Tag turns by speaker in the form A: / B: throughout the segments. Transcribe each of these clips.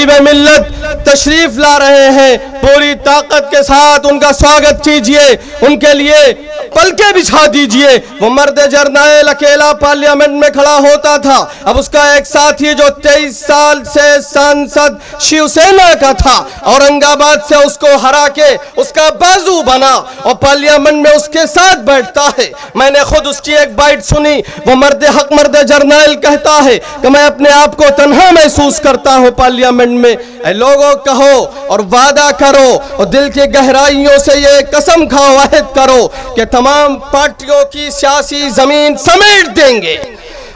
A: हबीब मिल्लत तशरीफ ला रहे हैं, पूरी ताकत के साथ उनका स्वागत कीजिए, उनके लिए पलके बिछा दीजिए। वो मर्द जरनैल अकेला पार्लियामेंट में खड़ा होता था, अब उसका एक साथी जो 23 साल से सांसद शिवसेना का था, औरंगाबाद से उसको हरा के उसका बाजू बना और पार्लियामेंट में उसके साथ बैठता है। मैंने खुद उसकी एक बाइट सुनी। वो मर्द हक मर्द जरनैल कहता है कि मैं अपने आप को तन्हा महसूस करता हूं पार्लियामेंट में। लोगों कहो और वादा करो और दिल की गहराइयों से ये कसम खाओ, वाहिद करो कि तमाम पार्टियों की सियासी जमीन समेट देंगे,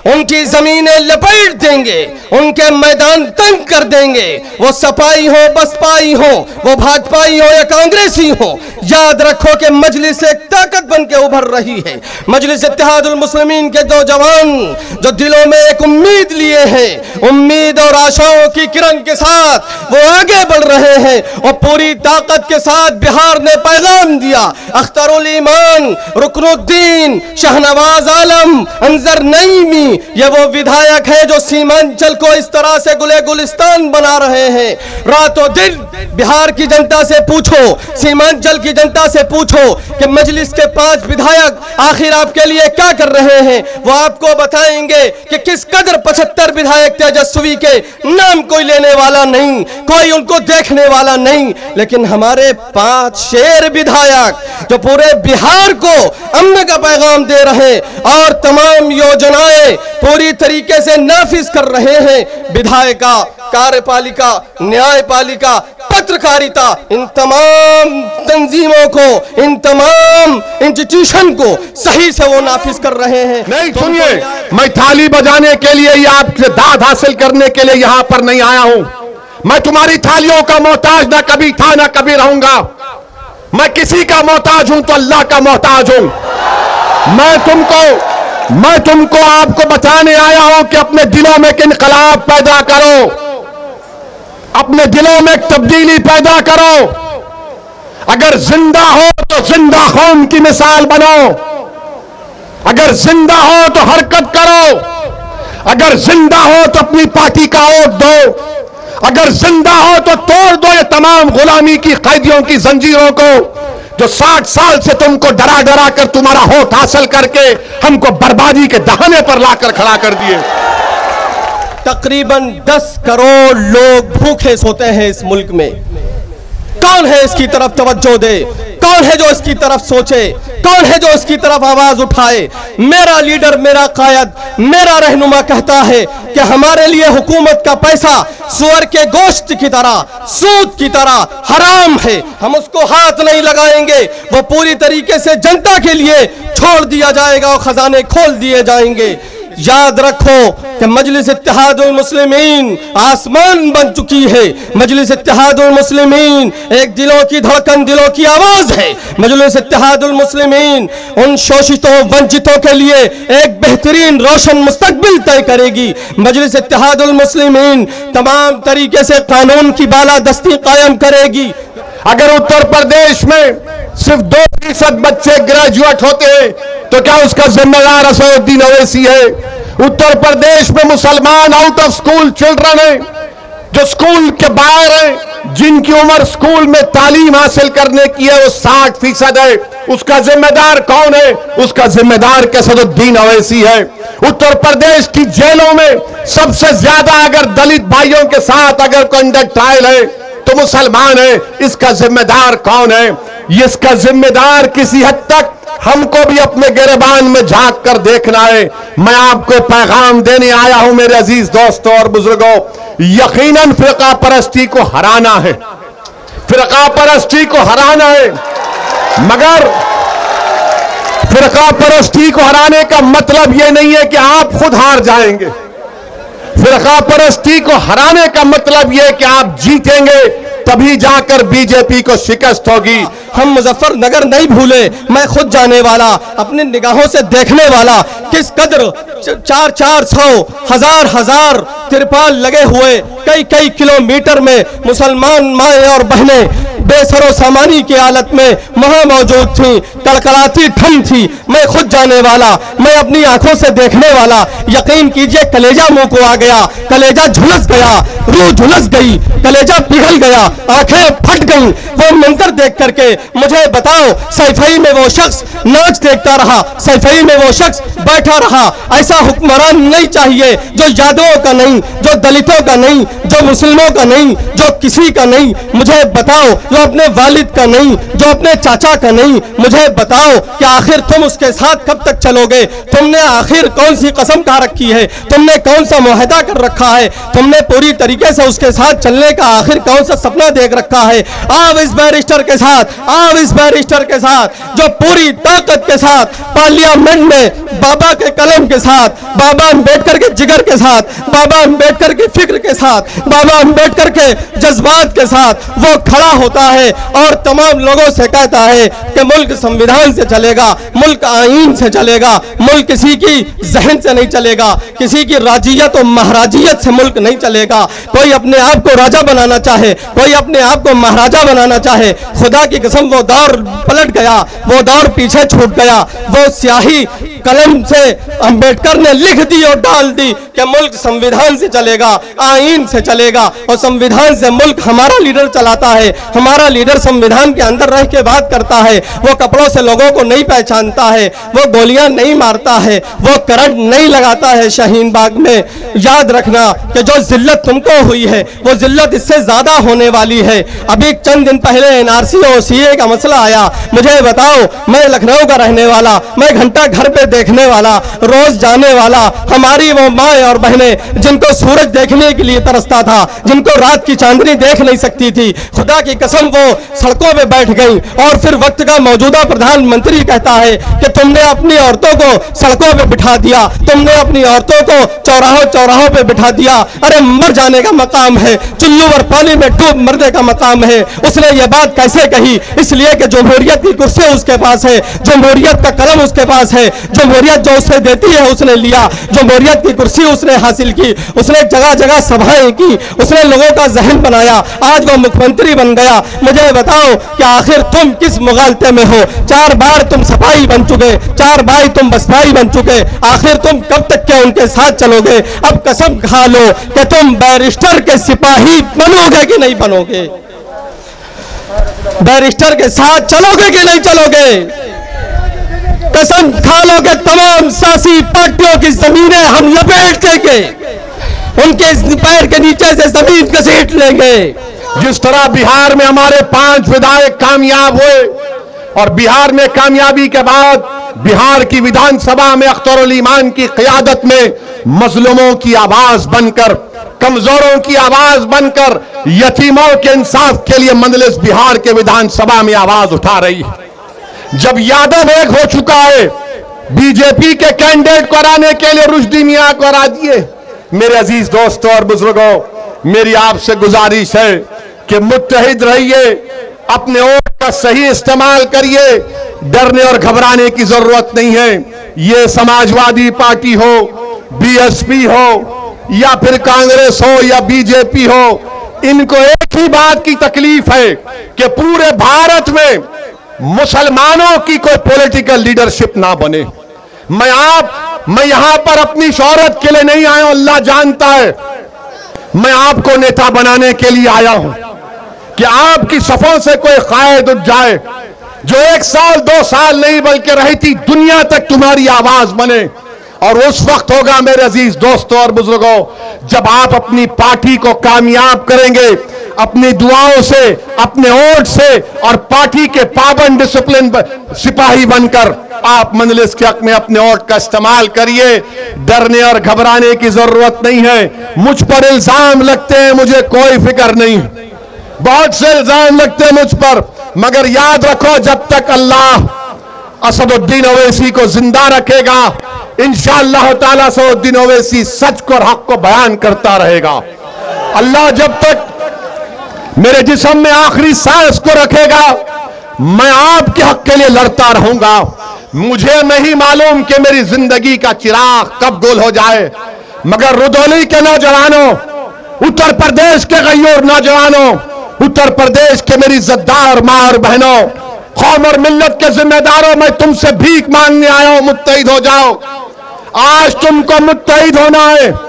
A: उनकी जमीनें लपेट देंगे, उनके मैदान तंग कर देंगे। वो सपाई हो, बसपाई हो, वो भाजपाई हो या कांग्रेसी हो, याद रखो कि मजलिस एक ताकत बन के उभर रही है। मजलिस इत्तेहादुल मुस्लिमीन के दो जवान जो दिलों में एक उम्मीद लिए हैं, उम्मीद और आशाओं की किरण के साथ वो आगे बढ़ रहे हैं और पूरी ताकत के साथ बिहार ने पैगाम दिया। अख्तरुल ईमान, रुकनुद्दीन, शाहनवाज आलम, अंजर नईमी, ये वो विधायक हैं जो सीमांचल को इस तरह से गुले गुलिस्तान बना रहे हैं। रातों दिन बिहार की जनता से पूछो, सीमांचल की जनता से पूछो कि मजलिस के 5 विधायक आखिर आपके लिए क्या कर रहे हैं। वो आपको बताएंगे कि किस कदर 75 विधायक तेजस्वी के नाम कोई लेने वाला नहीं, कोई उनको देखने वाला नहीं, लेकिन हमारे 5 शेर विधायक जो पूरे बिहार को अमन का पैगाम दे रहे और तमाम योजनाएं पूरी तरीके से नाफिज कर रहे हैं। विधायिका, कार्यपालिका, न्यायपालिका, पत्रकारिता, इन तमाम तंजीमों को, इन तमाम इंस्टीट्यूशन को सही से वो नाफिज कर रहे हैं।
B: नहीं सुनिए, मैं थाली बजाने के लिए या आपसे दाद हासिल करने के लिए यहां पर नहीं आया हूं। मैं तुम्हारी थालियों का मोहताज ना कभी था ना कभी रहूंगा। मैं किसी का मोहताज हूं तो अल्लाह का मोहताज हूं। मैं तुमको आपको बताने आया हूं कि अपने दिलों में एक इनकलाब पैदा करो, अपने दिलों में एक तब्दीली पैदा करो। अगर जिंदा हो तो जिंदा कौम की मिसाल बनो, अगर जिंदा हो तो हरकत करो, अगर जिंदा हो तो अपनी पार्टी का वोट दो, अगर जिंदा हो तो तोड़ दो ये तमाम गुलामी की कैदियों की जंजीरों को जो 60 साल से तुमको डरा डरा कर तुम्हारा होठ हासिल करके हमको बर्बादी के दहाने पर लाकर खड़ा कर दिए।
A: तकरीबन 10 करोड़ लोग भूखे सोते हैं इस मुल्क में। कौन है इसकी तरफ तवज्जो दे? कौन है जो इसकी तरफ सोचे? कौन है जो इसकी तरफ आवाज उठाए? मेरा लीडर, मेरा कायद, मेरा रहनुमा कहता है कि हमारे लिए हुकूमत का पैसा सुअर के गोश्त की तरह, सूद की तरह हराम है, हम उसको हाथ नहीं लगाएंगे। वो पूरी तरीके से जनता के लिए छोड़ दिया जाएगा और खजाने खोल दिए जाएंगे। याद रखो कि मजलिस इत्तेहादुल मुस्लिमीन आसमान बन चुकी है। मजलिस इत्तेहादुल मुस्लिमीन एक दिलों की धड़कन, दिलों की आवाज है। मजलिस इत्तेहादुल मुस्लिमीन उन शोषितों, वंचितों के लिए एक बेहतरीन रोशन मुस्तकबिल तय करेगी। मजलिस इत्तेहादुल मुस्लिमीन तमाम तरीके से कानून की बालादस्ती कायम करेगी।
B: अगर उत्तर प्रदेश में सिर्फ 2% बच्चे ग्रेजुएट होते हैं तो क्या उसका जिम्मेदार असदुद्दीन ओवैसी है? उत्तर प्रदेश में मुसलमान आउट ऑफ स्कूल चिल्ड्रन हैं जो स्कूल के बाहर हैं, जिनकी उम्र स्कूल में तालीम हासिल करने की है वो 60% है। उसका जिम्मेदार कौन है? उसका जिम्मेदार असदुद्दीन ओवैसी है। उत्तर प्रदेश की जेलों में सबसे ज्यादा अगर दलित भाइयों के साथ अगर कंडक्ट ट्रायल है तो मुसलमान है। इसका जिम्मेदार कौन है? इसका जिम्मेदार किसी हद तक हमको भी अपने गिरबान में झांक कर देखना है। मैं आपको पैगाम देने आया हूं मेरे अजीज दोस्तों और बुजुर्गों, यकीनन फिरका परस्ती को हराना है, फिरका परस्ती को हराना है, मगर फिरका परस्ती को हराने का मतलब यह नहीं है कि आप खुद हार जाएंगे। फिरका परस्ती को हराने का मतलब यह कि आप जीतेंगे, तभी जाकर बीजेपी को शिकस्त होगी।
A: हम मुजफ्फरनगर नहीं भूले, मैं खुद जाने वाला, अपनी निगाहों से देखने वाला, किस कदर 400 हजार तिरपाल लगे हुए कई किलोमीटर में मुसलमान माए और बहनें बेसरो सामानी की हालत में वहां मौजूद थी। कड़कड़ाती ठंड थी, मैं खुद जाने वाला, मैं अपनी आंखों से देखने वाला। यकीन कीजिए कलेजा मुंह को आ गया, कलेजा झुलस गया, रूह झुलस गई, कलेजा पिघल गया, आंखें फट गईं। वो मंजर देख करके मुझे बताओ, सैफई में वो शख्स नाच देखता रहा, सैफई में वो शख्स बैठा रहा। ऐसा हुक्मरान नहीं चाहिए जो यादवों का नहीं, जो दलितों का नहीं, जो मुस्लिमों का नहीं, जो किसी का नहीं। मुझे बताओ, जो अपने वालिद का नहीं, जो अपने चाचा का नहीं। मुझे बताओ कि आखिर तुम उसके साथ कब तक चलोगे? तुमने आखिर कौन सी कसम खा रखी है? तुमने कौन सा मुआहदा कर रखा है? तुमने पूरी तरीके से उसके साथ चलने का आखिर कौन सा सपना देख रखा है? आप इस बैरिस्टर के साथ, आप इस बैरिस्टर के साथ जो पूरी ताकत के साथ पार्लियामेंट में बाबा के कलम के साथ, बाबा अम्बेडकर के जिगर के साथ, बाबा अम्बेडकर की फिक्र के साथ, बाबा अम्बेडकर के जज्बात के साथ वो खड़ा होता है और तमाम लोगों से कहता है कि मुल्क संविधान से चलेगा, मुल्क आईन से चलेगा, मुल्क किसी की जहन से नहीं चलेगा, किसी की राजियत और महाराजियत से मुल्क नहीं चलेगा। कोई अपने आप को राजा बनाना चाहे, कोई अपने आप को महाराजा बनाना चाहे, खुदा की कसम वो दौर पलट गया, वो दौर पीछे छूट गया। वो स्याही कलम से अंबेडकर ने लिख दी और डाल दी कि मुल्क संविधान से चलेगा, आईन से चलेगा और संविधान से मुल्क हमारा लीडर चलाता है। हमारा लीडर संविधान के अंदर रह के बात करता है, वो कपड़ों से लोगों को नहीं पहचानता है, वो गोलियां नहीं मारता है, वो करंट नहीं लगाता है शाहीन बाग में। याद रखना कि जो जिल्लत तुमको हुई है वो जिल्लत इससे ज्यादा होने वाली है। अभी चंद दिन पहले एनआरसी और सीए का मसला आया। मुझे बताओ, मैं लखनऊ का रहने वाला, मैं घंटा घर पे देखने वाला, रोज जाने वाला, हमारी वो माएँ और बहनें जिनको सूरज देखने के लिए तरसता था, जिनको रात की चांदनी देख नहीं सकती थी, खुदा की कसम वो सड़कों पे बैठ गई। और फिर वक्त का मौजूदा प्रधानमंत्री कहता है कि तुमने अपनी औरतों को सड़कों पे बिठा दिया, तुमने अपनी औरतों को चौराहों पे बिठा दिया। अरे मर जाने का मकाम है, चुल्लू और पानी में डूब मरने का मकाम है। उसने ये बात कैसे कही? इसलिए कि जमहूरियत की कुर्सी उसके पास है, जमहूरियत का कलम उसके पास है, जमहूरियत जो उसे देती है उसने लिया, जमहूरियत की कुर्सी उसने हासिल की, उसने जगह जगह सभाएं की, उसने लोगों का जहन बनाया, आज वो मुख्यमंत्री बन गया। मुझे बताओ कि आखिर तुम किस मुगालते में हो? 4 बार तुम सफाई बन चुके, 4 बार तुम बसपाई बन चुके, आखिर तुम कब तक क्या उनके साथ चलोगे? अब कसम खा लो कि तुम बैरिस्टर के सिपाही बनोगे कि नहीं बनोगे? बैरिस्टर के साथ चलोगे कि नहीं चलोगे? कसम खा लो कि तमाम सियासी पार्टियों की जमीनें हम लपेट देंगे, उनके पैर के नीचे से जमीन घसीट लेंगे।
B: जिस तरह बिहार में हमारे 5 विधायक कामयाब हुए और बिहार में कामयाबी के बाद बिहार की विधानसभा में अख्तरुल ईमान की क़ियादत में मजलूमों की आवाज बनकर, कमजोरों की आवाज बनकर, यतीमों के इंसाफ के लिए मजलिस बिहार के विधानसभा में आवाज उठा रही है। जब यादव एक हो चुका है, बीजेपी के कैंडिडेट को हराने के लिए रुश्दी मियां को हरा दिए। मेरे अजीज दोस्तों और बुजुर्गों, मेरी आपसे गुजारिश है कि मुत्तहिद रहिए, अपने वोट का सही इस्तेमाल करिए, डरने और घबराने की जरूरत नहीं है। ये समाजवादी पार्टी हो, बीएसपी हो या फिर कांग्रेस हो या बीजेपी हो, इनको एक ही बात की तकलीफ है कि पूरे भारत में मुसलमानों की कोई पॉलिटिकल लीडरशिप ना बने। मैं यहां पर अपनी शोहरत के लिए नहीं आया हूं, अल्लाह जानता है। मैं आपको नेता बनाने के लिए आया हूं कि आपकी सफों से कोई कायद उठ जाए जो 1 साल 2 साल नहीं बल्कि रहती दुनिया तक तुम्हारी आवाज बने। और उस वक्त होगा मेरे अजीज दोस्तों और बुजुर्गों, जब आप अपनी पार्टी को कामयाब करेंगे, अपनी दुआओं से, अपने वोट से और पार्टी के पाबंद डिसिप्लिन सिपाही बनकर आप मजलिस के हक में अपने वोट का इस्तेमाल करिए। डरने और घबराने की जरूरत नहीं है। मुझ पर इल्जाम लगते हैं, मुझे कोई फिक्र नहीं, बहुत से इल्जाम लगते हैं मुझ पर, मगर याद रखो जब तक अल्लाह असदुद्दीन ओवैसी को जिंदा रखेगा, इंशाअल्लाह ताला असदुद्दीन ओवैसी सच को और हक को बयान करता रहेगा। अल्लाह जब तक मेरे जिस्म में आखिरी सांस को रखेगा, मैं आपके हक के लिए लड़ता रहूंगा। मुझे नहीं मालूम कि मेरी जिंदगी का चिराग कब गुल हो जाए, मगर रुदौली के नौजवानों, उत्तर प्रदेश के गयूर नौजवानों, उत्तर प्रदेश के मेरी इज्जतदार मां और बहनों, कौम और मिल्लत के जिम्मेदारों, मैं तुमसे भीख मांगने आया हूं, मुत्तहिद हो जाओ। आज तुमको मुत्तहिद होना है।